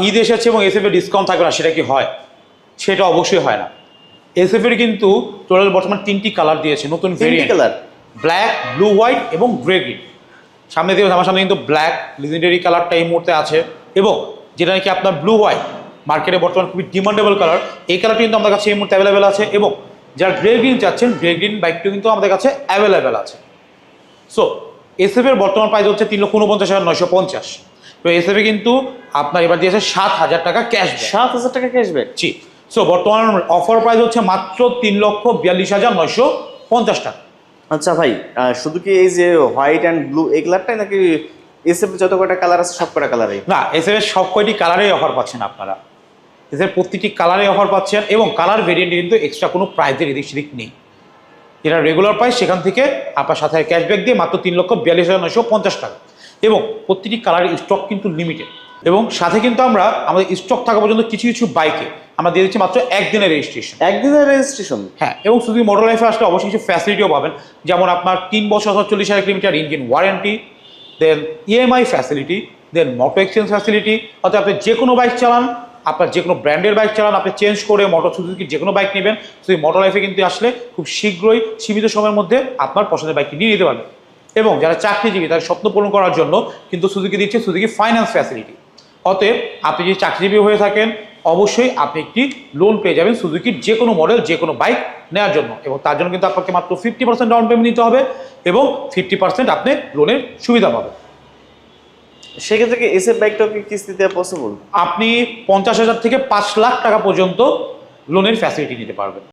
ঈদ এসেছে এবং এসএফ এর ডিসকাউন্ট থাকবে না, সেটা কি হয়? সেটা অবশ্যই হয় না। এসএফ এর কিন্তু টোটাল বর্তমান 3টি কালার দিয়েছে, নতুন variant colour, black, blue, white এবং গ্রে গ্রিন। সামনে দিয়ে আমার সামনে কিন্তু ব্ল্যাক লিজেন্ডারি কালারটা এই মুহূর্তে আছে, এবং যেটা নাকি আপনার ব্লু হোয়াইট মার্কেটে বর্তমান খুবই ডিমান্ডেবল কালার, এই কালারটি কিন্তু আমাদের কাছে এই মুহূর্তে অ্যাভেলেবেল আছে। এবং যারা গ্রে গ্রিন চাচ্ছেন, গ্রে গ্রিন বাইকটিও কিন্তু আমাদের কাছে অ্যাভেলেবেল আছে। সো এসএফ এর বর্তমান প্রাইস হচ্ছে 3,49,950। তো এসএফ এ কিন্তু আপনার এবার দিয়েছে 7,000 টাকা ক্যাশব্যাক। 7,000 টাকা ক্যাশব্যাক, জি। সো বর্তমান অফার প্রাইস হচ্ছে মাত্র 3,42,950 টাকা। আচ্ছা ভাই, শুধু কি এই যে হোয়াইট অ্যান্ড ব্লু এই কালারটাই, নাকি এসএফ যত কয়টা কালার আছে সব কয়টা কালারই? না, এসএফ এর সব কয়টি কালারেই অফার পাচ্ছেন আপনারা। এসএফ প্রতিটি কালারে অফার পাচ্ছেন, এবং কালার ভেরিয়েন্টে কিন্তু এক্সট্রা কোনো প্রাইসের এদিক সেদিক নেই। যেটা রেগুলার প্রাইস সেখান থেকে আপনার সাথে ক্যাশব্যাক দিয়ে মাত্র 3,42,950 টাকা। এবং প্রতিটি কালারের স্টক কিন্তু লিমিটেড, এবং সাথে কিন্তু আমরা আমাদের স্টক থাকা পর্যন্ত কিছু কিছু বাইকে আমরা দিয়ে দিচ্ছি মাত্র একদিনের রেজিস্ট্রেশন। একদিনের রেজিস্ট্রেশন? হ্যাঁ, এবং শুধু মোটর লাইফে আসলে অবশ্যই কিছু ফ্যাসিলিটিও পাবেন, যেমন আপনার 3 বছর 40,000 কিলোমিটার ইঞ্জিন ওয়ারেন্টি, দেন ইএমআই ফ্যাসিলিটি, দেন মোটর এক্সচেঞ্জ ফ্যাসিলিটি। অর্থাৎ আপনি যে কোনো বাইক চালান, আপনার যে কোনো ব্র্যান্ডের বাইক চালান, আপনি চেঞ্জ করে মোটর সুজুকির যে কোনো বাইক নেবেন, সেই মোটর লাইফে কিন্তু আসলে খুব শীঘ্রই সীমিত সময়ের মধ্যে আপনার পছন্দের বাইকটি নিয়ে নিতে পারবেন। এবং যারা চাকরিজীবী তাদের স্বপ্ন পূরণ করার জন্য কিন্তু সুজুকি দিচ্ছে সুজুকি ফাইন্যান্স ফ্যাসিলিটি। অতএব আপনি যদি চাকরিজীবী হয়ে থাকেন, অবশ্যই আপনি একটি লোন পেয়ে যাবেন সুজুকির যে কোনো মডেল, যে কোনো বাইক নেওয়ার জন্য। এবং তার জন্য কিন্তু আপনাকে মাত্র 50% ডাউন পেমেন্ট নিতে হবে, এবং 50% আপনি লোনের সুবিধা পাবেন। সেক্ষেত্রে কি এসএফ বাইকটাও কি কিস্তিতে পসিবল? আপনি 50,000 থেকে 5 লাখ টাকা পর্যন্ত লোনের ফ্যাসিলিটি নিতে পারবেন।